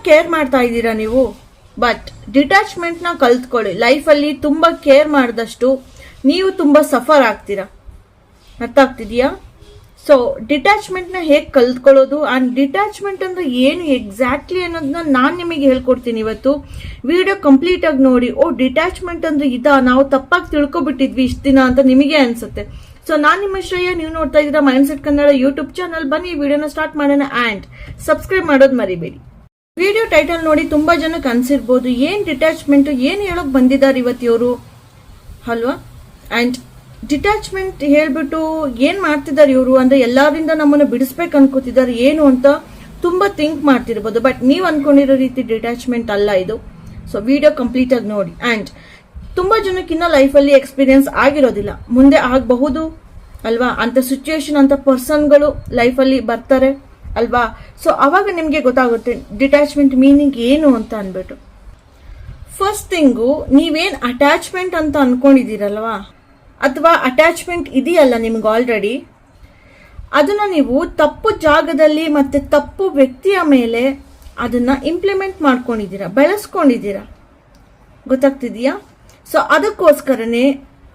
Care ಮಾಡ್ತಾ ಇದ್ದೀರಾ ನೀವು, ಬಟ್ ಡಿಟ್ಯಾಚ್ಮೆಂಟ್ನ ಕಲ್ತ್ಕೊಳ್ಳಿ. ಲೈಫಲ್ಲಿ ತುಂಬ ಕೇರ್ ಮಾಡಿದಷ್ಟು ನೀವು ತುಂಬ ಸಫರ್ ಆಗ್ತೀರಾ. ಅರ್ಥ ಆಗ್ತಿದೆಯಾ? ಸೊ ಡಿಟ್ಯಾಚ್ಮೆಂಟ್ನ ಹೇಗೆ ಕಲ್ತ್ಕೊಳ್ಳೋದು ಆ್ಯಂಡ್ ಡಿಟ್ಯಾಚ್ಮೆಂಟ್ ಅಂದ್ರೆ ಏನು ಎಕ್ಸಾಕ್ಟ್ಲಿ ಅನ್ನೋದನ್ನ ನಾನು ನಿಮಗೆ ಹೇಳ್ಕೊಡ್ತೀನಿ ಇವತ್ತು. ವಿಡಿಯೋ ಕಂಪ್ಲೀಟ್ ಆಗಿ ನೋಡಿ. ಡಿಟ್ಯಾಚ್ಮೆಂಟ್ ಅಂದ್ರೆ ನಾವು ತಪ್ಪಾಗಿ ತಿಳ್ಕೊಬಿಟ್ಟಿದ್ವಿ ಇಷ್ಟು ದಿನ ಅಂತ ನಿಮಗೆ ಅನ್ಸುತ್ತೆ. ಸೊ ನಾನು ನಿಮ್ಮ ಶ್ರೇಯ, ನೀವು ನೋಡ್ತಾ ಇದ್ದೀರಾ ಮೈಂಡ್ಸೆಟ್ ಕನ್ನಡ ಯೂಟ್ಯೂಬ್ ಚಾನಲ್. ಬನ್ನಿ ವಿಡಿಯೋನ ಸ್ಟಾರ್ಟ್ ಮಾಡೋಣ ಆ್ಯಂಡ್ ಸಬ್ಸ್ಕ್ರೈಬ್ ಮಾಡೋದು ಮರಿಬೇಡಿ. ವಿಡಿಯೋ ಟೈಟಲ್ ನೋಡಿ ತುಂಬಾ ಜನಕ್ಕೆ ಅನ್ಸಿರ್ಬೋದು ಏನ್ ಡಿಟ್ಯಾಚ್ಮೆಂಟ್, ಏನ್ ಹೇಳೋಕ್ ಬಂದಿದ್ದಾರೆ ಇವತ್ತಿವರು ಅಲ್ವಾ. ಅಂಡ್ ಡಿಟ್ಯಾಚ್ಮೆಂಟ್ ಹೇಳ್ಬಿಟ್ಟು ಏನ್ ಮಾಡ್ತಿದ್ದಾರೆ ಇವರು ಅಂದ್ರೆ ಎಲ್ಲರಿಂದ ನಮ್ಮನ್ನ ಬಿಡಿಸ್ಬೇಕು ಅನ್ಕೋತಿದ್ದಾರೆ ಏನು ಅಂತ ತುಂಬಾ ಥಿಂಕ್ ಮಾಡ್ತಿರ್ಬೋದು. ಬಟ್ ನೀವ್ ಅನ್ಕೊಂಡಿರೋ ರೀತಿ ಡಿಟ್ಯಾಚ್ಮೆಂಟ್ ಅಲ್ಲ ಇದು. ಸೊ ವಿಡಿಯೋ ಕಂಪ್ಲೀಟ್ ಆಗಿ ನೋಡಿ. ಅಂಡ್ ತುಂಬಾ ಜನಕ್ಕಿನ್ನ ಲೈಫಲ್ಲಿ ಎಕ್ಸ್ಪೀರಿಯನ್ಸ್ ಆಗಿರೋದಿಲ್ಲ, ಮುಂದೆ ಆಗಬಹುದು ಅಲ್ವಾ. ಅಂತ ಸಿಚುಯೇಷನ್ ಅಂತ ಪರ್ಸನ್ಗಳು ಲೈಫಲ್ಲಿ ಬರ್ತಾರೆ ಅಲ್ವಾ. ಸೊ ಅವಾಗ ನಿಮ್ಗೆ ಗೊತ್ತಾಗುತ್ತೆ ಡಿಟ್ಯಾಚ್ಮೆಂಟ್ ಮೀನಿಂಗ್ ಏನು ಅಂತ ಅನ್ಬಿಟ್ಟು. ಫಸ್ಟ್ ಥಿಂಗು, ನೀವೇನ್ ಅಟ್ಯಾಚ್ಮೆಂಟ್ ಅಂತ ಅನ್ಕೊಂಡಿದ್ದೀರಲ್ವಾ, ಅಥವಾ ಅಟ್ಯಾಚ್ಮೆಂಟ್ ಇದೆಯಲ್ಲ ನಿಮ್ಗೆ ಆಲ್ರೆಡಿ, ಅದನ್ನ ನೀವು ತಪ್ಪು ಜಾಗದಲ್ಲಿ ಮತ್ತೆ ತಪ್ಪು ವ್ಯಕ್ತಿಯ ಮೇಲೆ ಅದನ್ನ ಇಂಪ್ಲಿಮೆಂಟ್ ಮಾಡ್ಕೊಂಡಿದ್ದೀರಾ, ಬೆಳೆಸ್ಕೊಂಡಿದ್ದೀರಾ. ಗೊತ್ತಾಗ್ತಿದೆಯಾ? ಸೊ ಅದಕ್ಕೋಸ್ಕರನೇ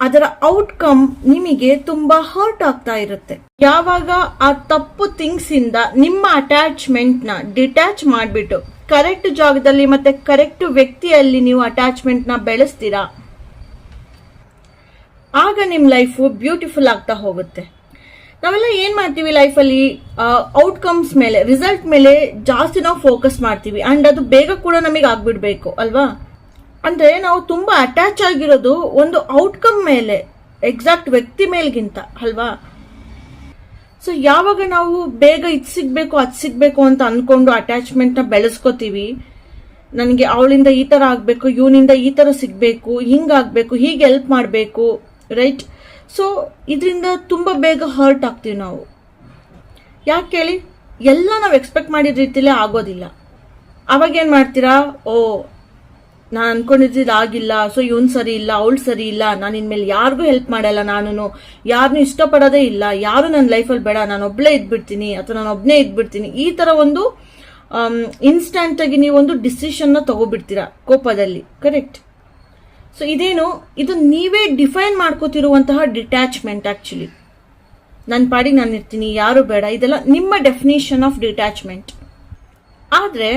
ಅದರ ಔಟ್ಕಮ್ ನಿಮಗೆ ತುಂಬಾ ಹರ್ಟ್ ಆಗ್ತಾ ಇರುತ್ತೆ. ಯಾವಾಗ ಆ ತಪ್ಪು ಥಿಂಗ್ಸ್ ಇಂದ ನಿಮ್ಮ ಅಟ್ಯಾಚ್ಮೆಂಟ್ ನ ಡಿಟ್ಯಾಚ್ ಮಾಡಿಬಿಟ್ಟು ಕರೆಕ್ಟ್ ಜಾಗದಲ್ಲಿ ಮತ್ತೆ ಕರೆಕ್ಟ್ ವ್ಯಕ್ತಿಯಲ್ಲಿ ನೀವು ಅಟ್ಯಾಚ್ಮೆಂಟ್ ನ ಬೆಳೆಸ್ತೀರಾ, ಆಗ ನಿಮ್ ಲೈಫ್ ಬ್ಯೂಟಿಫುಲ್ ಆಗ್ತಾ ಹೋಗುತ್ತೆ. ನಾವೆಲ್ಲ ಏನ್ ಮಾಡ್ತೀವಿ ಲೈಫಲ್ಲಿ, ಔಟ್ಕಮ್ಸ್ ಮೇಲೆ, ರಿಸಲ್ಟ್ ಮೇಲೆ ಜಾಸ್ತಿ ನಾವು ಫೋಕಸ್ ಮಾಡ್ತೀವಿ. ಅಂಡ್ ಅದು ಬೇಗ ಕೂಡ ನಮಗೆ ಆಗ್ಬಿಡ್ಬೇಕು ಅಲ್ವಾ. ಅಂದ್ರೆ ನಾವು ತುಂಬಾ ಅಟ್ಯಾಚ್ ಆಗಿರೋದು ಒಂದು ಔಟ್ಕಮ್ ಮೇಲೆ, ಎಕ್ಸಾಕ್ಟ್ ವ್ಯಕ್ತಿ ಮೇಲ್ಗಿಂತ ಅಲ್ವಾ. ಸೊ ಯಾವಾಗ ನಾವು ಬೇಗ ಇದು ಸಿಗ್ಬೇಕು ಅದು ಸಿಗ್ಬೇಕು ಅಂತ ಅನ್ಕೊಂಡು ಅಟ್ಯಾಚ್ಮೆಂಟ್ ನ ಬೆಳೆಸ್ಕೋತೀವಿ, ನನಗೆ ಅವಳಿಂದ ಈ ತರ ಆಗ್ಬೇಕು, ಇವನಿಂದ ಈ ತರ ಸಿಗ್ಬೇಕು, ಹಿಂಗಾಗ್ಬೇಕು, ಹೀಗೆ ಹೆಲ್ಪ್ ಮಾಡ್ಬೇಕು, ರೈಟ್. ಸೊ ಇದರಿಂದ ತುಂಬಾ ಬೇಗ ಹರ್ಟ್ ಆಗ್ತೀವಿ ನಾವು. ಯಾಕೆ ಹೇಳಿ, ಎಲ್ಲ ನಾವು ಎಕ್ಸ್ಪೆಕ್ಟ್ ಮಾಡಿದ ರೀತಿಲೇ ಆಗೋದಿಲ್ಲ. ಅವಾಗ ಏನ್ ಮಾಡ್ತೀರಾ, ನಾನು ಅನ್ಕೊಂಡಿದ್ದು ಆಗಿಲ್ಲ, ಸೊ ಇವನ್ ಸರಿ ಇಲ್ಲ, ಅವಳು ಸರಿ ಇಲ್ಲ, ನಾನು ಇನ್ಮೇಲೆ ಯಾರಿಗೂ ಹೆಲ್ಪ್ ಮಾಡಲ್ಲ, ನಾನು ಯಾರನ್ನೂ ಇಷ್ಟಪಡೋದೇ ಇಲ್ಲ, ಯಾರು ನನ್ನ ಲೈಫಲ್ಲಿ ಬೇಡ, ನಾನು ಒಬ್ಳೇ ಇದ್ಬಿಡ್ತೀನಿ ಅಥವಾ ನಾನು ಒಬ್ನೇ ಇದ್ಬಿಡ್ತೀನಿ, ಈ ತರ ಒಂದು ಇನ್ಸ್ಟಂಟ್ ಆಗಿ ನೀವು ಒಂದು ಡಿಸಿಷನ್ ನ ತಗೋಬಿಡ್ತೀರಾ ಕೋಪದಲ್ಲಿ. ಕರೆಕ್ಟ್. ಸೊ ಇದು ನೀವೇ ಡಿಫೈನ್ ಮಾಡ್ಕೋತಿರುವಂತಹ ಡಿಟ್ಯಾಚ್ಮೆಂಟ್. ಆಕ್ಚುಲಿ ನನ್ನ ಪಾಡಿಗೆ ನಾನು ಇರ್ತೀನಿ, ಯಾರು ಬೇಡ, ಇದೆಲ್ಲ ನಿಮ್ಮ ಡೆಫಿನೇಷನ್ ಆಫ್ ಡಿಟ್ಯಾಚ್ಮೆಂಟ್. ಆದ್ರೆ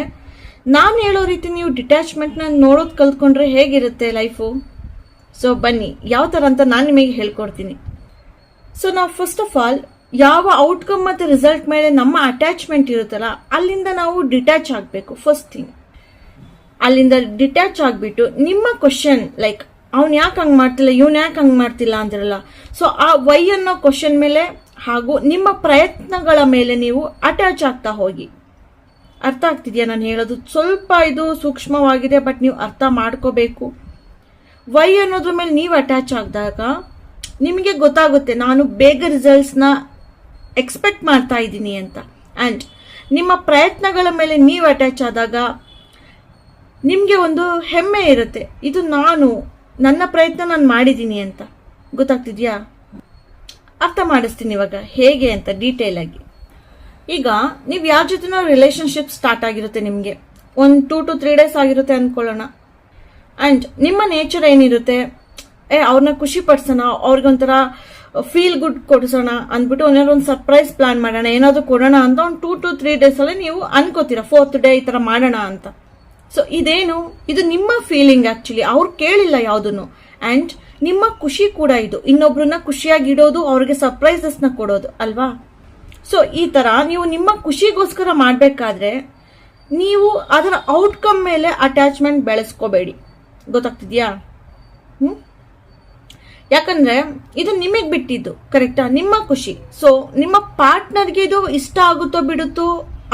ನಾನು ಹೇಳೋ ರೀತಿ ನೀವು ಡಿಟ್ಯಾಚ್ಮೆಂಟ್ ನ ನೋಡೋದು ಕಲ್ತ್ಕೊಂಡ್ರೆ ಹೇಗಿರುತ್ತೆ ಲೈಫು. ಸೊ ಬನ್ನಿ ಯಾವ ತರ ಅಂತ ನಾನು ನಿಮಗೆ ಹೇಳ್ಕೊಡ್ತೀನಿ. ಸೊ ನಾವು ಫಸ್ಟ್ ಆಫ್ ಆಲ್ ಯಾವ ಔಟ್ಕಮ್ ಮತ್ತೆ ರಿಸಲ್ಟ್ ಮೇಲೆ ನಮ್ಮ ಅಟ್ಯಾಚ್ಮೆಂಟ್ ಇರುತ್ತಲ್ಲ ಅಲ್ಲಿಂದ ನಾವು ಡಿಟ್ಯಾಚ್ ಆಗಬೇಕು. ಫಸ್ಟ್ ಥಿಂಗ್, ಅಲ್ಲಿಂದ ಡಿಟ್ಯಾಚ್ ಆಗ್ಬಿಟ್ಟು ನಿಮ್ಮ ಕ್ವಶನ್, ಲೈಕ್ ಅವ್ನು ಯಾಕೆ ಹಂಗ್ ಮಾಡ್ತಿಲ್ಲ, ಇವನ್ ಯಾಕೆ ಹಂಗ್ ಮಾಡ್ತಿಲ್ಲ ಅಂತಿರಲ್ಲ. ಸೊ ಆ ವೈ ಅನ್ನೋ ಕ್ವಶನ್ ಮೇಲೆ ಹಾಗೂ ನಿಮ್ಮ ಪ್ರಯತ್ನಗಳ ಮೇಲೆ ನೀವು ಅಟ್ಯಾಚ್ ಆಗ್ತಾ ಹೋಗಿ. ಅರ್ಥ ಆಗ್ತಿದ್ಯಾ ನಾನು ಹೇಳೋದು? ಸ್ವಲ್ಪ ಇದು ಸೂಕ್ಷ್ಮವಾಗಿದೆ, ಬಟ್ ನೀವು ಅರ್ಥ ಮಾಡ್ಕೋಬೇಕು. ವೈ ಅನ್ನೋದ್ರ ಮೇಲೆ ನೀವು ಅಟ್ಯಾಚ್ ಆದಾಗ ನಿಮಗೆ ಗೊತ್ತಾಗುತ್ತೆ ನಾನು ಬೇಗ ರಿಸಲ್ಟ್ಸ್ನ ಎಕ್ಸ್ಪೆಕ್ಟ್ ಮಾಡ್ತಾ ಇದ್ದೀನಿ ಅಂತ. ಅಂಡ್ ನಿಮ್ಮ ಪ್ರಯತ್ನಗಳ ಮೇಲೆ ನೀವು ಅಟ್ಯಾಚ್ ಆದಾಗ ನಿಮಗೆ ಒಂದು ಹೆಮ್ಮೆ ಇರುತ್ತೆ, ಇದು ನನ್ನ ಪ್ರಯತ್ನ ನಾನು ಮಾಡಿದ್ದೀನಿ ಅಂತ. ಗೊತ್ತಾಗ್ತಿದ್ಯಾ? ಅರ್ಥ ಮಾಡಿಸ್ತೀನಿ ಇವಾಗ ಹೇಗೆ ಅಂತ ಡೀಟೇಲ್ ಆಗಿ. ಈಗ ನೀವು ಯಾರ ಜೊತೆನೋ ರಿಲೇಶನ್ಶಿಪ್ ಸ್ಟಾರ್ಟ್ ಆಗಿರುತ್ತೆ, ನಿಮಗೆ ಒಂದು 2 to 3 days ಆಗಿರುತ್ತೆ ಅನ್ಕೊಳ್ಳೋಣ. ಅಂಡ್ ನಿಮ್ಮ ನೇಚರ್ ಏನಿರುತ್ತೆ, ಅವ್ರನ್ನ ಖುಷಿ ಪಡಿಸೋಣ, ಅವ್ರಿಗೊಂಥರ ಫೀಲ್ ಗುಡ್ ಕೊಡಿಸೋಣ ಅಂದ್ಬಿಟ್ಟು ಒಂದು ಸರ್ಪ್ರೈಸ್ ಪ್ಲಾನ್ ಮಾಡೋಣ, ಏನಾದ್ರು ಕೊಡೋಣ ಅಂತ ಒಂದು 2 to 3 days ಅಲ್ಲಿ ನೀವು ಅನ್ಕೋತೀರಾ, 4th day ಈ ತರ ಮಾಡೋಣ ಅಂತ. ಸೊ ಇದು ನಿಮ್ಮ ಫೀಲಿಂಗ್. ಆಕ್ಚುಲಿ ಅವ್ರು ಕೇಳಿಲ್ಲ ಯಾವುದನ್ನು. ಅಂಡ್ ನಿಮ್ಮ ಖುಷಿ ಕೂಡ ಇದು, ಇನ್ನೊಬ್ರನ್ನ ಖುಷಿಯಾಗಿ ಇಡೋದು, ಅವ್ರಿಗೆ ಸರ್ಪ್ರೈಸಸ್ ನ ಕೊಡೋದು ಅಲ್ವಾ. ಸೊ ಈ ತರ ನೀವು ನಿಮ್ಮ ಖುಷಿಗೋಸ್ಕರ ಮಾಡಬೇಕಾದ್ರೆ ನೀವು ಅದರ ಔಟ್ಕಮ್ ಮೇಲೆ ಅಟ್ಯಾಚ್ಮೆಂಟ್ ಬೆಳೆಸ್ಕೋಬೇಡಿ. ಗೊತ್ತಾಗ್ತಿದ್ಯಾ? ಯಾಕಂದ್ರೆ ಇದು ನಿಮಗೆ ಬಿಟ್ಟಿದ್ದು, ಕರೆಕ್ಟಾ? ನಿಮ್ಮ ಖುಷಿ. ಸೊ ನಿಮ್ಮ ಪಾರ್ಟ್ನರ್ಗೆ ಇದು ಇಷ್ಟ ಆಗುತ್ತೋ ಬಿಡುತ್ತೋ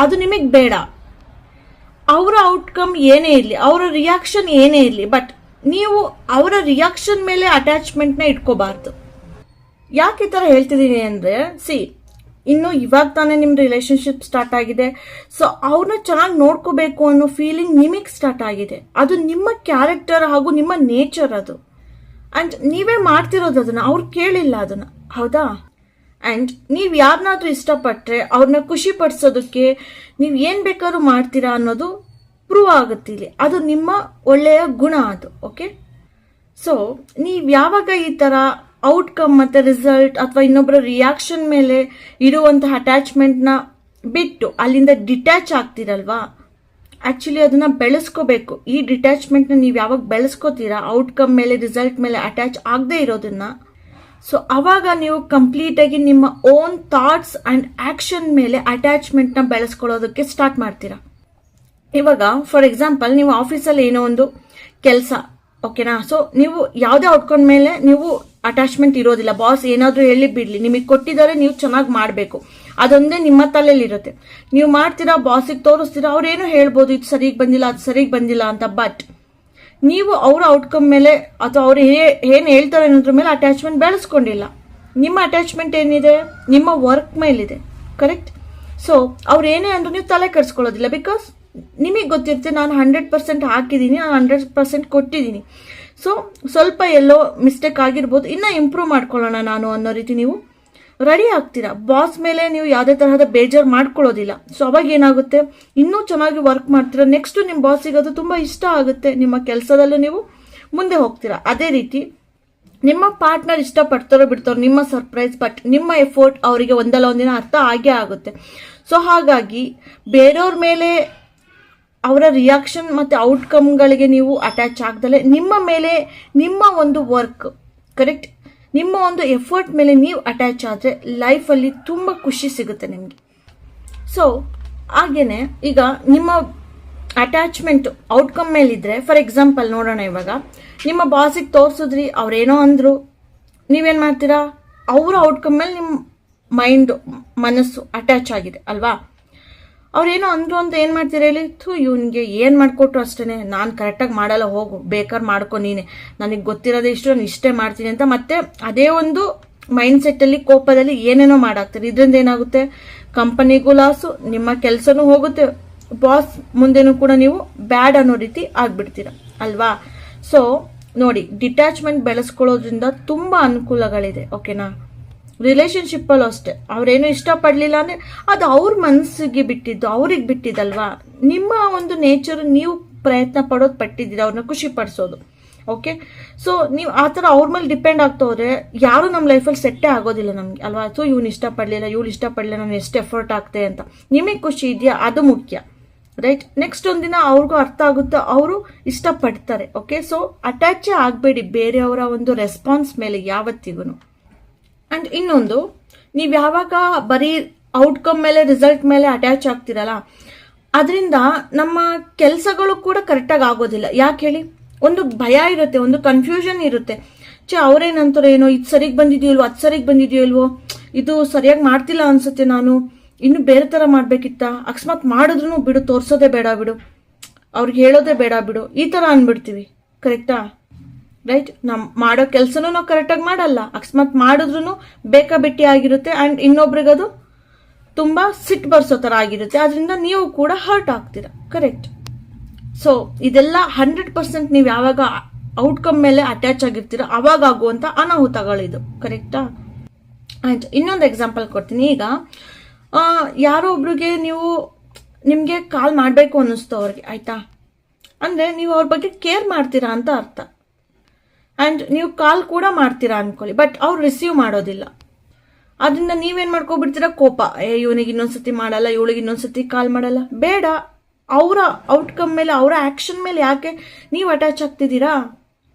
ಅದು ನಿಮಗೆ ಬೇಡ. ಅವರ ಔಟ್ಕಮ್ ಏನೇ ಇರಲಿ, ಅವರ ರಿಯಾಕ್ಷನ್ ಏನೇ ಇರಲಿ, ಬಟ್ ನೀವು ಅವರ ರಿಯಾಕ್ಷನ್ ಮೇಲೆ ಅಟ್ಯಾಚ್ಮೆಂಟ್ ನ ಇಟ್ಕೋಬಾರ್ದು. ಯಾಕೆ ಈ ತರ ಹೇಳ್ತಿದ್ದೀನಿ ಅಂದ್ರೆ, ಇನ್ನು ಇವಾಗ ತಾನೇ ನಿಮ್ ರಿಲೇಶನ್ಶಿಪ್ ಸ್ಟಾರ್ಟ್ ಆಗಿದೆ. ಸೊ ಅವ್ರನ್ನ ಚೆನ್ನಾಗಿ ನೋಡ್ಕೋಬೇಕು ಅನ್ನೋ ಫೀಲಿಂಗ್ ನಿಮಗೆ ಸ್ಟಾರ್ಟ್ ಆಗಿದೆ. ಅದು ನಿಮ್ಮ ಕ್ಯಾರೆಕ್ಟರ್ ಹಾಗೂ ನಿಮ್ಮ ನೇಚರ್ ಅದು. ಅಂಡ್ ನೀವೇ ಮಾಡ್ತಿರೋದು ಅದನ್ನ, ಅವ್ರು ಕೇಳಿಲ್ಲ ಅದನ್ನ, ಹೌದಾ? ಅಂಡ್ ನೀವ್ ಯಾರನ್ನಾದ್ರೂ ಇಷ್ಟಪಟ್ರೆ ಅವ್ರನ್ನ ಖುಷಿ ಪಡಿಸೋದಕ್ಕೆ ನೀವ್ ಏನ್ ಬೇಕಾದ್ರೂ ಮಾಡ್ತೀರಾ ಅನ್ನೋದು ಪ್ರೂವ್ ಆಗುತ್ತೆ ಇಲ್ಲಿ. ಅದು ನಿಮ್ಮ ಒಳ್ಳೆಯ ಗುಣ ಅದು. ಓಕೆ, ಸೊ ನೀವು ಯಾವಾಗ ಈ ತರ ಔಟ್ಕಮ್ ಮತ್ತೆ ರಿಸಲ್ಟ್ ಅಥವಾ ಇನ್ನೊಬ್ಬರ ರಿಯಾಕ್ಷನ್ ಮೇಲೆ ಇರುವಂತಹ ಅಟ್ಯಾಚ್ಮೆಂಟ್ನ ಬಿಟ್ಟು ಅಲ್ಲಿಂದ ಡಿಟ್ಯಾಚ್ ಆಗ್ತಿರಲ್ವಾ, ಆಕ್ಚುಲಿ ಅದನ್ನ ಬೆಳೆಸ್ಕೋಬೇಕು. ಈ ಡಿಟ್ಯಾಚ್ಮೆಂಟ್ನ ನೀವು ಯಾವಾಗ ಬೆಳೆಸ್ಕೋತೀರಾ, ಔಟ್ಕಮ್ ಮೇಲೆ ರಿಸಲ್ಟ್ ಮೇಲೆ ಅಟ್ಯಾಚ್ ಆಗದೆ ಇರೋದನ್ನ, ಸೊ ಅವಾಗ ನೀವು ಕಂಪ್ಲೀಟ್ ಆಗಿ ನಿಮ್ಮ ಓನ್ ಥಾಟ್ಸ್ ಅಂಡ್ ಆಕ್ಷನ್ ಮೇಲೆ ಅಟ್ಯಾಚ್ಮೆಂಟ್ನ ಬೆಳೆಸ್ಕೊಳ್ಳೋದಕ್ಕೆ ಸ್ಟಾರ್ಟ್ ಮಾಡ್ತೀರಾ. ಇವಾಗ ಫಾರ್ ಎಕ್ಸಾಂಪಲ್ ನೀವು ಆಫೀಸಲ್ಲಿ ಏನೋ ಒಂದು ಕೆಲಸ, ಓಕೆನಾ, ಸೊ ನೀವು ಯಾವುದೇ ಔಟ್ಕಮ್ ಮೇಲೆ ನೀವು ಅಟ್ಯಾಚ್ಮೆಂಟ್ ಇರೋದಿಲ್ಲ. ಬಾಸ್ ಏನಾದರೂ ಹೇಳಿ ಬಿಡ್ಲಿ, ನಿಮಗೆ ಕೊಟ್ಟಿದ್ದಾರೆ, ನೀವು ಚೆನ್ನಾಗಿ ಮಾಡಬೇಕು, ಅದೊಂದೇ ನಿಮ್ಮ ತಲೆಯಲ್ಲಿ ಇರುತ್ತೆ. ನೀವು ಮಾಡ್ತೀರಾ, ಬಾಸಿಗೆ ತೋರಿಸ್ತೀರಾ, ಅವ್ರೇನು ಹೇಳ್ಬೋದು, ಇದು ಸರಿಗೆ ಬಂದಿಲ್ಲ, ಅದು ಸರಿಗೆ ಬಂದಿಲ್ಲ ಅಂತ. ಬಟ್ ನೀವು ಅವರ ಔಟ್ಕಮ್ ಮೇಲೆ ಅಥವಾ ಅವ್ರು ಏನು ಹೇಳ್ತಾರೆ ಅನ್ನೋದ್ರ ಮೇಲೆ ಅಟ್ಯಾಚ್ಮೆಂಟ್ ಬೆಳೆಸ್ಕೊಂಡಿಲ್ಲ. ನಿಮ್ಮ ಅಟ್ಯಾಚ್ಮೆಂಟ್ ಏನಿದೆ, ನಿಮ್ಮ ವರ್ಕ್ ಮೇಲಿದೆ. ಕರೆಕ್ಟ್. ಸೊ ಅವ್ರು ಏನೇ ಅಂದ್ರೂ ನೀವು ತಲೆ ಕೆಡಿಸ್ಕೊಳ್ಳೋದಿಲ್ಲ. ಬಿಕಾಸ್ ನಿಮಗೆ ಗೊತ್ತಿರುತ್ತೆ, ನಾನು 100% ಹಾಕಿದ್ದೀನಿ, ನಾನು 100% ಕೊಟ್ಟಿದ್ದೀನಿ. ಸೊ ಸ್ವಲ್ಪ ಎಲ್ಲೋ ಮಿಸ್ಟೇಕ್ ಆಗಿರ್ಬೋದು, ಇನ್ನೂ ಇಂಪ್ರೂವ್ ಮಾಡ್ಕೊಳ್ಳೋಣ ನಾನು ಅನ್ನೋ ರೀತಿ ನೀವು ರೆಡಿ ಆಗ್ತೀರಾ. ಬಾಸ್ ಮೇಲೆ ನೀವು ಯಾವುದೇ ತರಹದ ಬೇಜಾರು ಮಾಡ್ಕೊಳ್ಳೋದಿಲ್ಲ. ಸೊ ಅವಾಗ ಏನಾಗುತ್ತೆ, ಇನ್ನೂ ಚೆನ್ನಾಗಿ ವರ್ಕ್ ಮಾಡ್ತೀರಾ. ನೆಕ್ಸ್ಟ್ ನಿಮ್ಮ ಬಾಸಿಗೆ ಅದು ತುಂಬ ಇಷ್ಟ ಆಗುತ್ತೆ, ನಿಮ್ಮ ಕೆಲಸದಲ್ಲೂ ನೀವು ಮುಂದೆ ಹೋಗ್ತೀರಾ. ಅದೇ ರೀತಿ ನಿಮ್ಮ ಪಾರ್ಟ್ನರ್ ಇಷ್ಟಪಡ್ತಾರೋ ಬಿಡ್ತಾರೋ ನಿಮ್ಮ ಸರ್ಪ್ರೈಸ್, ಬಟ್ ನಿಮ್ಮ ಎಫರ್ಟ್ ಅವರಿಗೆ ಒಂದಲ್ಲ ಒಂದಿನ ಅರ್ಥ ಆಗೇ ಆಗುತ್ತೆ. ಸೊ ಹಾಗಾಗಿ ಬೇರೆಯವ್ರ ಮೇಲೆ ಅವರ ರಿಯಾಕ್ಷನ್ ಮತ್ತು ಔಟ್ಕಮ್ಗಳಿಗೆ ನೀವು ಅಟ್ಯಾಚ್ ಆಗ್ದಲೆ ನಿಮ್ಮ ಮೇಲೆ ನಿಮ್ಮ ಒಂದು ವರ್ಕ್, ಕರೆಕ್ಟ್, ನಿಮ್ಮ ಒಂದು ಎಫರ್ಟ್ ಮೇಲೆ ನೀವು ಅಟ್ಯಾಚ್ ಆದರೆ ಲೈಫಲ್ಲಿ ತುಂಬ ಖುಷಿ ಸಿಗುತ್ತೆ ನಿಮಗೆ. ಸೊ ಹಾಗೇನೆ ಈಗ ನಿಮ್ಮ ಅಟ್ಯಾಚ್ಮೆಂಟ್ ಔಟ್ಕಮ್ ಮೇಲಿದ್ರೆ, ಫಾರ್ ಎಕ್ಸಾಂಪಲ್ ನೋಡೋಣ, ಇವಾಗ ನಿಮ್ಮ ಬಾಸಿಗೆ ತೋರಿಸಿದ್ರಿ, ಅವ್ರೇನೋ ಅಂದರು, ನೀವೇನು ಮಾಡ್ತೀರಾ, ಅವರ ಔಟ್ಕಮ್ ಮೇಲೆ ನಿಮ್ಮ ಮೈಂಡು, ಮನಸ್ಸು ಅಟ್ಯಾಚ್ ಆಗಿದೆ ಅಲ್ವಾ. ಅವ್ರೇನೋ ಅಂದ್ರು ಅಂತ ಏನು ಮಾಡ್ತೀರಾ ಹೇಳಿ, ಇವನಿಗೆ ಏನು ಮಾಡಿಕೊಟ್ರು ಅಷ್ಟೇ, ನಾನು ಕರೆಕ್ಟಾಗಿ ಮಾಡಲ್ಲ, ಹೋಗು ಬೇಕಾದ್ರೆ ಮಾಡ್ಕೊ ನೀನೆ, ನನಗೆ ಗೊತ್ತಿರೋದೇ ಇಷ್ಟು, ನಾನು ಇಷ್ಟೇ ಮಾಡ್ತೀನಿ ಅಂತ ಮತ್ತೆ ಅದೇ ಒಂದು ಮೈಂಡ್ ಸೆಟ್ಟಲ್ಲಿ ಕೋಪದಲ್ಲಿ ಏನೇನೋ ಮಾಡಾಕ್ತಾರೆ. ಇದರಿಂದ ಏನಾಗುತ್ತೆ, ಕಂಪನಿಗೂ ಲಾಸು, ನಿಮ್ಮ ಕೆಲಸನೂ ಹೋಗುತ್ತೆ, ಬಾಸ್ ಮುಂದೆನೂ ಕೂಡ ನೀವು ಬ್ಯಾಡ್ ಅನ್ನೋ ರೀತಿ ಆಗ್ಬಿಡ್ತೀರ ಅಲ್ವಾ. ಸೊ ನೋಡಿ, ಡಿಟ್ಯಾಚ್ಮೆಂಟ್ ಬೆಳೆಸ್ಕೊಳ್ಳೋದ್ರಿಂದ ತುಂಬ ಅನುಕೂಲಗಳಿದೆ. ಓಕೆನಾ. ರಿಲೇಶನ್ಶಿಪ್ ಅಲ್ಲೂ ಅಷ್ಟೇ, ಅವ್ರೇನು ಇಷ್ಟಪಡಲಿಲ್ಲ ಅಂದರೆ ಅದು ಅವ್ರ ಮನಸ್ಸಿಗೆ ಬಿಟ್ಟಿದ್ದು, ಅವ್ರಿಗೆ ಬಿಟ್ಟಿದ್ದಲ್ವಾ. ನಿಮ್ಮ ಒಂದು ನೇಚರ್ ನೀವು ಪ್ರಯತ್ನ ಪಡೋದು ಪಟ್ಟಿದ್ದೀರ, ಅವ್ರನ್ನ ಖುಷಿ ಪಡಿಸೋದು. ಓಕೆ, ಸೊ ನೀವು ಆ ಥರ ಅವ್ರ ಮೇಲೆ ಡಿಪೆಂಡ್ ಆಗ್ತಾ ಹೋದ್ರೆ ಯಾರು ನಮ್ಮ ಲೈಫಲ್ಲಿ ಸೆಟ್ಟೇ ಆಗೋದಿಲ್ಲ ನಮಗೆ ಅಲ್ವಾ. ಸೊ ಇವ್ನು ಇಷ್ಟಪಡಲಿಲ್ಲ, ಇವಳು ಇಷ್ಟಪಡಲಿಲ್ಲ, ನಾನು ಎಷ್ಟು ಎಫರ್ಟ್ ಆಗ್ತೆ ಅಂತ ನಿಮಗೆ ಖುಷಿ ಇದೆಯಾ, ಅದು ಮುಖ್ಯ. ರೈಟ್. ನೆಕ್ಸ್ಟ್ ಒಂದಿನ ಅವ್ರಿಗೂ ಅರ್ಥ ಆಗುತ್ತೆ, ಅವರು ಇಷ್ಟಪಡ್ತಾರೆ. ಓಕೆ, ಸೊ ಅಟ್ಯಾಚೇ ಆಗಬೇಡಿ ಬೇರೆಯವರ ಒಂದು ರೆಸ್ಪಾನ್ಸ್ ಮೇಲೆ ಯಾವತ್ತಿಗೂ. ಅಂಡ್ ಇನ್ನೊಂದು, ನೀವು ಯಾವಾಗ ಬರೀ ಔಟ್ಕಮ್ ಮೇಲೆ ರಿಸಲ್ಟ್ ಮೇಲೆ ಅಟ್ಯಾಚ್ ಆಗ್ತಿರಲ್ಲ, ಅದರಿಂದ ನಮ್ಮ ಕೆಲಸಗಳು ಕೂಡ ಕರೆಕ್ಟಾಗಿ ಆಗೋದಿಲ್ಲ. ಯಾಕೆ ಹೇಳಿ, ಒಂದು ಭಯ ಇರುತ್ತೆ, ಒಂದು ಕನ್ಫ್ಯೂಷನ್ ಇರುತ್ತೆ. ಅವ್ರೇನಂತಾರೋ ಏನೋ, ಇದು ಸರಿಗೆ ಬಂದಿದೆಯೋ ಇಲ್ವೋ, ಅದು ಸರಿಗೆ ಬಂದಿದೆಯೋ ಇಲ್ವೋ, ಇದು ಸರಿಯಾಗಿ ಮಾಡ್ತಿಲ್ಲ ಅನ್ಸುತ್ತೆ, ನಾನು ಇನ್ನು ಬೇರೆ ಥರ ಮಾಡಬೇಕಿತ್ತ, ಅಕಸ್ಮಾತ್ ಮಾಡಿದ್ರು ಬಿಡು, ತೋರಿಸೋದೇ ಬೇಡ ಬಿಡು, ಅವ್ರಿಗೆ ಹೇಳೋದೇ ಬೇಡ ಬಿಡು, ಈ ಥರ ಅಂದ್ಬಿಡ್ತೀವಿ. ಕರೆಕ್ಟಾ. ರೈಟ್. ನಾವು ಮಾಡೋ ಕೆಲಸನೂ ನಾವು ಕರೆಕ್ಟಾಗಿ ಮಾಡಲ್ಲ, ಅಕಸ್ಮಾತ್ ಮಾಡಿದ್ರು ಬೇಕಾಬಿಟ್ಟಿ ಆಗಿರುತ್ತೆ, ಆ್ಯಂಡ್ ಇನ್ನೊಬ್ರಿಗದು ತುಂಬ ಸಿಟ್ಟು ಬರ್ಸೋ ಥರ ಆಗಿರುತ್ತೆ. ಅದರಿಂದ ನೀವು ಕೂಡ ಹರ್ಟ್ ಆಗ್ತೀರ. ಕರೆಕ್ಟ್. ಸೊ ಇದೆಲ್ಲ 100% ನೀವು ಯಾವಾಗ ಔಟ್ಕಮ್ ಮೇಲೆ ಅಟ್ಯಾಚ್ ಆಗಿರ್ತೀರ ಅವಾಗ ಆಗುವಂಥ ಅನಾಹುತಗಳಿದು. ಕರೆಕ್ಟಾ. ಆಯ್ತು, ಇನ್ನೊಂದು ಎಕ್ಸಾಂಪಲ್ ಕೊಡ್ತೀನಿ. ಈಗ ಯಾರೋ ಒಬ್ರಿಗೆ ನಿಮಗೆ ಕಾಲ್ ಮಾಡಬೇಕು ಅನ್ನಿಸ್ತು ಅವ್ರಿಗೆ, ಆಯ್ತಾ, ಅಂದರೆ ನೀವು ಅವ್ರ ಬಗ್ಗೆ ಕೇರ್ ಮಾಡ್ತೀರಾ ಅಂತ ಅರ್ಥ. ಆ್ಯಂಡ್ ನೀವು ಕಾಲ್ ಕೂಡ ಮಾಡ್ತೀರಾ ಅನ್ಕೊಳ್ಳಿ, ಬಟ್ ಅವ್ರು ರಿಸೀವ್ ಮಾಡೋದಿಲ್ಲ. ಅದರಿಂದ ನೀವೇನು ಮಾಡ್ಕೊಬಿಡ್ತೀರಾ, ಕೋಪ, ಇವನಿಗೆ ಇನ್ನೊಂದ್ಸತಿ ಮಾಡಲ್ಲ, ಇವಳಿಗೆ ಇನ್ನೊಂದ್ಸತಿ ಕಾಲ್ ಮಾಡಲ್ಲ. ಬೇಡ, ಅವರ ಔಟ್ಕಮ್ ಮೇಲೆ, ಅವರ ಆ್ಯಕ್ಷನ್ ಮೇಲೆ ಯಾಕೆ ನೀವು ಅಟ್ಯಾಚ್ ಆಗ್ತಿದ್ದೀರಾ.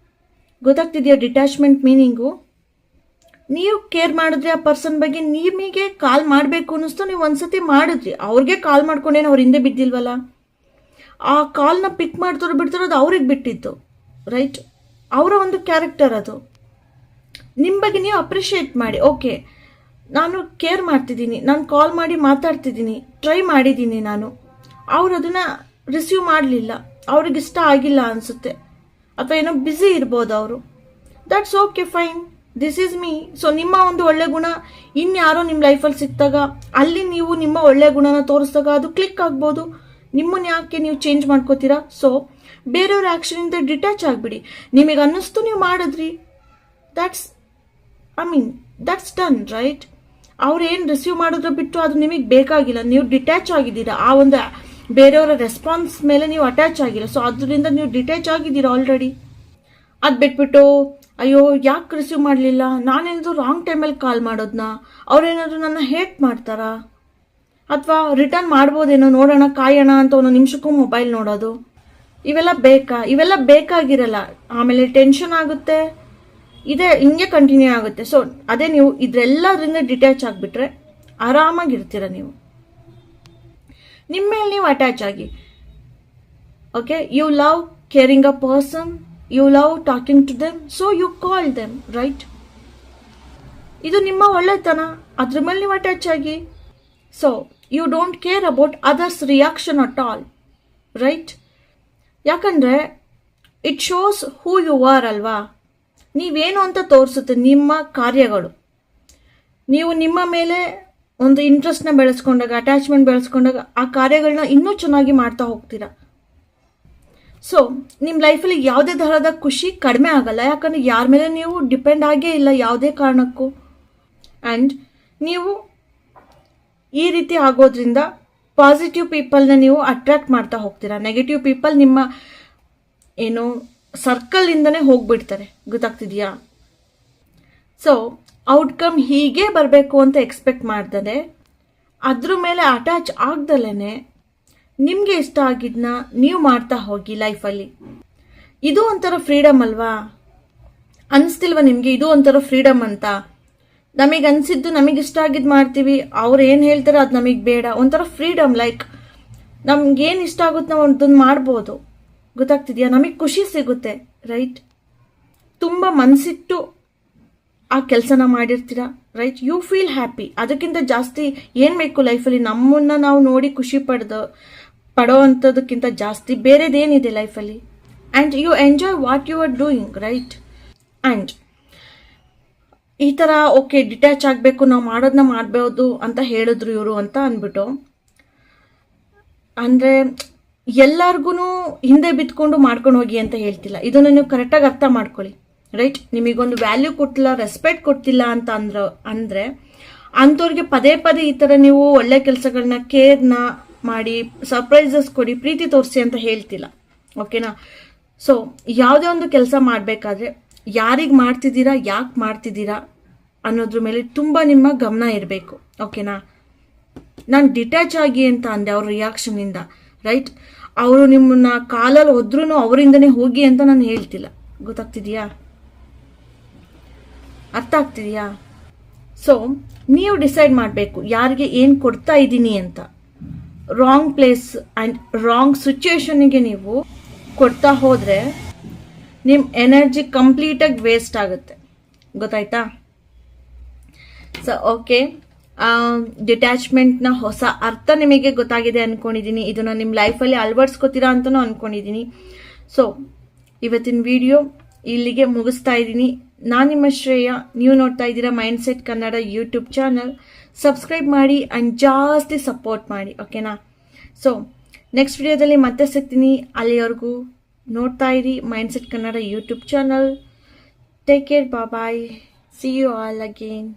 ಗೊತ್ತಾಗ್ತಿದೆಯಾ ಡಿಟ್ಯಾಚ್ಮೆಂಟ್ ಮೀನಿಂಗು. ನೀವು ಕೇರ್ ಮಾಡಿದ್ರಿ ಆ ಪರ್ಸನ್ ಬಗ್ಗೆ, ನಿಮಗೆ ಕಾಲ್ ಮಾಡಬೇಕು ಅನ್ನಿಸ್ತು, ನೀವು ಒಂದ್ಸತಿ ಮಾಡಿದ್ರಿ, ಅವ್ರಿಗೆ ಕಾಲ್ ಮಾಡ್ಕೊಂಡೇನು ಅವ್ರ ಹಿಂದೆ ಬಿದ್ದಿಲ್ವಲ್ಲ. ಆ ಕಾಲ್ನ ಪಿಕ್ ಮಾಡ್ತಾರೋ ಬಿಡ್ತಾರೋ ಅದು ಅವ್ರಿಗೆ ಬಿಟ್ಟಿತ್ತು. ರೈಟ್. ಅವರ ಒಂದು ಕ್ಯಾರೆಕ್ಟರ್ ಅದು. ನಿಮ್ಮ ಬಗ್ಗೆ ನೀವು ಅಪ್ರಿಷಿಯೇಟ್ ಮಾಡಿ. ಓಕೆ, ನಾನು ಕೇರ್ ಮಾಡ್ತಿದ್ದೀನಿ, ನಾನು ಕಾಲ್ ಮಾಡಿ ಮಾತಾಡ್ತಿದ್ದೀನಿ, ಟ್ರೈ ಮಾಡಿದ್ದೀನಿ ನಾನು, ಅವ್ರು ಅದನ್ನು ರಿಸೀವ್ ಮಾಡಲಿಲ್ಲ, ಅವ್ರಿಗೆ ಇಷ್ಟ ಆಗಿಲ್ಲ ಅನಿಸುತ್ತೆ, ಅಥವಾ ಏನೋ ಬ್ಯುಸಿ ಇರ್ಬೋದು ಅವರು. That's okay, fine, this is me. So ನಿಮ್ಮ ಒಂದು ಒಳ್ಳೆ ಗುಣ ಇನ್ಯಾರೋ ನಿಮ್ಮ ಲೈಫಲ್ಲಿ ಸಿಕ್ತಾಗ ಅಲ್ಲಿ ನೀವು ನಿಮ್ಮ ಒಳ್ಳೆ ಗುಣನ ತೋರಿಸಿದಾಗ ಅದು ಕ್ಲಿಕ್ ಆಗ್ಬೋದು. ನಿಮ್ಮನ್ನು ಯಾಕೆ ನೀವು ಚೇಂಜ್ ಮಾಡ್ಕೋತೀರಾ. ಸೊ ಬೇರೆಯವ್ರ ಆ್ಯಕ್ಷನಿಂದ ಡಿಟ್ಯಾಚ್ ಆಗಿಬಿಡಿ. ನಿಮಗೆ ಅನ್ನಿಸ್ತು ನೀವು ಮಾಡಿದ್ರಿ, ದಟ್ಸ್ ಡನ್. ರೈಟ್. ಅವ್ರು ಏನು ರಿಸೀವ್ ಮಾಡಿದ್ರೆ ಬಿಟ್ಟು ಅದು ನಿಮಗೆ ಬೇಕಾಗಿಲ್ಲ, ನೀವು ಡಿಟ್ಯಾಚ್ ಆಗಿದ್ದೀರಾ, ಆ ಒಂದು ಬೇರೆಯವರ ರೆಸ್ಪಾನ್ಸ್ ಮೇಲೆ ನೀವು ಅಟ್ಯಾಚ್ ಆಗಿಲ್ಲ. ಸೊ ಅದರಿಂದ ನೀವು ಡಿಟ್ಯಾಚ್ ಆಗಿದ್ದೀರಾ ಆಲ್ರೆಡಿ. ಅದು ಬಿಟ್ಬಿಟ್ಟು ಅಯ್ಯೋ ಯಾಕೆ ರಿಸೀವ್ ಮಾಡಲಿಲ್ಲ, ನಾನೇನಾದರೂ ರಾಂಗ್ ಟೈಮಲ್ಲಿ ಕಾಲ್ ಮಾಡೋದನ್ನ, ಅವ್ರೇನಾದರೂ ನನ್ನ ಹೇಟ್ ಮಾಡ್ತಾರಾ, ಅಥವಾ ರಿಟರ್ನ್ ಮಾಡ್ಬೋದೇನೋ ನೋಡೋಣ ಕಾಯೋಣ ಅಂತ ಒಂದು ನಿಮಿಷಕ್ಕೂ ಮೊಬೈಲ್ ನೋಡೋದು, ಇವೆಲ್ಲ ಬೇಕಾ? ಇವೆಲ್ಲ ಬೇಕಾಗಿರಲ್ಲ. ಆಮೇಲೆ ಟೆನ್ಷನ್ ಆಗುತ್ತೆ, ಇದೇ ಹಿಂಗೆ ಕಂಟಿನ್ಯೂ ಆಗುತ್ತೆ. ಸೊ ಅದೇ ನೀವು ಇದೆಲ್ಲದರಿಂದ ಡಿಟ್ಯಾಚ್ ಆಗಿಬಿಟ್ರೆ ಆರಾಮಾಗಿರ್ತೀರ. ನೀವು ನಿಮ್ಮ ಮೇಲೆ ನೀವು ಅಟ್ಯಾಚ್ ಆಗಿ. Okay, you love caring a person, you love talking to them, so you call them, right? ಇದು ನಿಮ್ಮ ಒಳ್ಳೆತನ, ಅದ್ರ ಮೇಲೆ ನೀವು ಅಟ್ಯಾಚ್ ಆಗಿ. So you don't care about others reaction at all, right? ಯಾಕಂದರೆ it shows who you are ಅಲ್ವಾ? ನೀವೇನು ಅಂತ ತೋರಿಸುತ್ತೆ ನಿಮ್ಮ ಕಾರ್ಯಗಳು. ನೀವು ನಿಮ್ಮ ಮೇಲೆ ಒಂದು ಇಂಟ್ರೆಸ್ಟ್ನ ಬೆಳೆಸ್ಕೊಂಡಾಗ, ಅಟ್ಯಾಚ್ಮೆಂಟ್ ಬೆಳೆಸ್ಕೊಂಡಾಗ ಆ ಕಾರ್ಯಗಳನ್ನ ಇನ್ನೂ ಚೆನ್ನಾಗಿ ಮಾಡ್ತಾ ಹೋಗ್ತೀರಾ. ಸೊ ನಿಮ್ಮ ಲೈಫಲ್ಲಿ ಯಾವುದೇ ತರಹದ ಖುಷಿ ಕಡಿಮೆ ಆಗಲ್ಲ, ಯಾಕಂದರೆ ಯಾರ ಮೇಲೆ ನೀವು ಡಿಪೆಂಡ್ ಆಗೇ ಇಲ್ಲ ಯಾವುದೇ ಕಾರಣಕ್ಕೂ. ಆ್ಯಂಡ್ ನೀವು ಈ ರೀತಿ ಆಗೋದ್ರಿಂದ ಪಾಸಿಟಿವ್ ಪೀಪಲ್ನ ನೀವು ಅಟ್ರಾಕ್ಟ್ ಮಾಡ್ತಾ ಹೋಗ್ತೀರಾ. ನೆಗೆಟಿವ್ ಪೀಪಲ್ ನಿಮ್ಮ ಏನು ಸರ್ಕಲಿಂದನೇ ಹೋಗ್ಬಿಡ್ತಾರೆ, ಗೊತ್ತಾಗ್ತಿದೆಯಾ? ಸೊ ಔಟ್ಕಮ್ ಹೀಗೆ ಬರಬೇಕು ಅಂತ ಎಕ್ಸ್ಪೆಕ್ಟ್ ಮಾಡ್ತಾರೆ. ಅದ್ರ ಮೇಲೆ ಅಟ್ಯಾಚ್ ಆಗ್ದಲೇ ನಿಮಗೆ ಇಷ್ಟ ಆಗಿದ್ದನ್ನ ನೀವು ಮಾಡ್ತಾ ಹೋಗಿ ಲೈಫಲ್ಲಿ. ಇದು ಒಂಥರ ಫ್ರೀಡಮ್ ಅಲ್ವಾ? ಅನಿಸ್ತಿಲ್ವಾ ನಿಮಗೆ ಇದು ಒಂಥರ ಫ್ರೀಡಮ್ ಅಂತ? ನಮಗೆ ಅನಿಸಿದ್ದು ನಮಗೆ ಇಷ್ಟ ಆಗಿದ್ದು ಮಾಡ್ತೀವಿ, ಅವ್ರು ಏನು ಹೇಳ್ತಾರೆ ಅದು ನಮಗೆ ಬೇಡ. ಒಂಥರ ಫ್ರೀಡಮ್, ಲೈಕ್ ನಮ್ಗೇನು ಇಷ್ಟ ಆಗುತ್ತೆ ನಾವು ಅದನ್ನು ಮಾಡ್ಬೋದು, ಗೊತ್ತಾಗ್ತಿದೆಯಾ? ನಮಗೆ ಖುಷಿ ಸಿಗುತ್ತೆ, ರೈಟ್? ತುಂಬ ಮನಸ್ಸಿಟ್ಟು ಆ ಕೆಲಸನ ಮಾಡಿರ್ತೀರ, ರೈಟ್? You feel happy. ಅದಕ್ಕಿಂತ ಜಾಸ್ತಿ ಏನು ಬೇಕು ಲೈಫಲ್ಲಿ? ನಮ್ಮನ್ನು ನಾವು ನೋಡಿ ಖುಷಿ ಪಡೋ ಅಂಥದಕ್ಕಿಂತ ಜಾಸ್ತಿ ಬೇರೆದೇನಿದೆ ಲೈಫಲ್ಲಿ? And you enjoy what you are doing, right? And ಈ ಥರ ಓಕೆ ಡಿಟ್ಯಾಚ್ ಆಗಬೇಕು, ನಾವು ಮಾಡೋದನ್ನ ಮಾಡ್ಬೋದು ಅಂತ ಹೇಳಿದ್ರು ಇವರು ಅಂತ ಅಂದ್ಬಿಟ್ಟು, ಅಂದರೆ ಎಲ್ಲರಿಗೂ ಹಿಂದೆ ಬಿತ್ಕೊಂಡು ಮಾಡ್ಕೊಂಡು ಹೋಗಿ ಅಂತ ಹೇಳ್ತಿಲ್ಲ. ಇದನ್ನು ನೀವು ಕರೆಕ್ಟಾಗಿ ಅರ್ಥ ಮಾಡ್ಕೊಳ್ಳಿ, ರೈಟ್? ನಿಮಗೊಂದು ವ್ಯಾಲ್ಯೂ ಕೊಟ್ಟಿಲ್ಲ, ರೆಸ್ಪೆಕ್ಟ್ ಕೊಡ್ತಿಲ್ಲ ಅಂತ ಅಂದರೆ ಅಂಥವ್ರಿಗೆ ಪದೇ ಪದೇ ಈ ಥರ ನೀವು ಒಳ್ಳೆ ಕೆಲಸಗಳನ್ನ ಕೇರ್ನ ಮಾಡಿ ಸರ್ಪ್ರೈಸಸ್ ಕೊಡಿ, ಪ್ರೀತಿ ತೋರಿಸಿ ಅಂತ ಹೇಳ್ತಿಲ್ಲ, ಓಕೆನಾ? ಸೊ ಯಾವುದೇ ಒಂದು ಕೆಲಸ ಮಾಡಬೇಕಾದ್ರೆ ಯಾರಿಗೆ ಮಾಡ್ತಿದ್ದೀರಾ, ಯಾಕೆ ಮಾಡ್ತಿದ್ದೀರಾ ಅನ್ನೋದ್ರ ಮೇಲೆ ತುಂಬ ನಿಮ್ಮ ಗಮನ ಇರಬೇಕು, ಓಕೆನಾ? ನಾನು ಡಿಟ್ಯಾಚ್ ಆಗಿ ಅಂತ ಅಂದೆ ಅವ್ರ ರಿಯಾಕ್ಷನಿಂದ, ರೈಟ್? ಅವರು ನಿಮ್ಮನ್ನ ಕಾಲಲ್ಲಿ ಹೋದ್ರೂ ಅವರಿಂದನೇ ಹೋಗಿ ಅಂತ ನಾನು ಹೇಳ್ತಿಲ್ಲ, ಗೊತ್ತಾಗ್ತಿದೆಯಾ? ಅರ್ಥ ಆಗ್ತಿದೆಯಾ? ಸೊ ನೀವು ಡಿಸೈಡ್ ಮಾಡಬೇಕು ಯಾರಿಗೆ ಏನು ಕೊಡ್ತಾ ಇದ್ದೀನಿ ಅಂತ. ರಾಂಗ್ ಪ್ಲೇಸ್ ಆ್ಯಂಡ್ ರಾಂಗ್ ಸಿಚುಯೇಷನ್ಗೆ ನೀವು ಕೊಡ್ತಾ ಹೋದರೆ ನಿಮ್ಮ ಎನರ್ಜಿ ಕಂಪ್ಲೀಟಾಗಿ ವೇಸ್ಟ್ ಆಗುತ್ತೆ, ಗೊತ್ತಾಯ್ತಾ? ಸೊ ಓಕೆ, ಡಿಟ್ಯಾಚ್ಮೆಂಟ್ನ ಹೊಸ ಅರ್ಥ ನಿಮಗೆ ಗೊತ್ತಾಗಿದೆ ಅಂದ್ಕೊಂಡಿದ್ದೀನಿ. ಇದನ್ನು ನಿಮ್ಮ ಲೈಫಲ್ಲಿ ಅಳವಡಿಸ್ಕೋತೀರಾ ಅಂತಲೂ ಅಂದ್ಕೊಂಡಿದ್ದೀನಿ. ಸೊ ಇವತ್ತಿನ ವಿಡಿಯೋ ಇಲ್ಲಿಗೆ ಮುಗಿಸ್ತಾ ಇದ್ದೀನಿ. ನಾನು ನಿಮ್ಮ ಶ್ರೇಯ, ನೀವು ನೋಡ್ತಾ ಇದ್ದೀರಾ mindset Kannada YouTube channel. Subscribe ಮಾಡಿ ಆ್ಯಂಡ್ ಜಾಸ್ತಿ ಸಪೋರ್ಟ್ ಮಾಡಿ, ಓಕೆನಾ? ಸೊ ನೆಕ್ಸ್ಟ್ ವಿಡಿಯೋದಲ್ಲಿ ಮತ್ತೆ ಸಿಗ್ತೀನಿ. ಅಲ್ಲಿವರೆಗೂ ನೋಡ್ತಾ ಇರಿ mindset Kannada YouTube channel. Take care, bye, see you all again.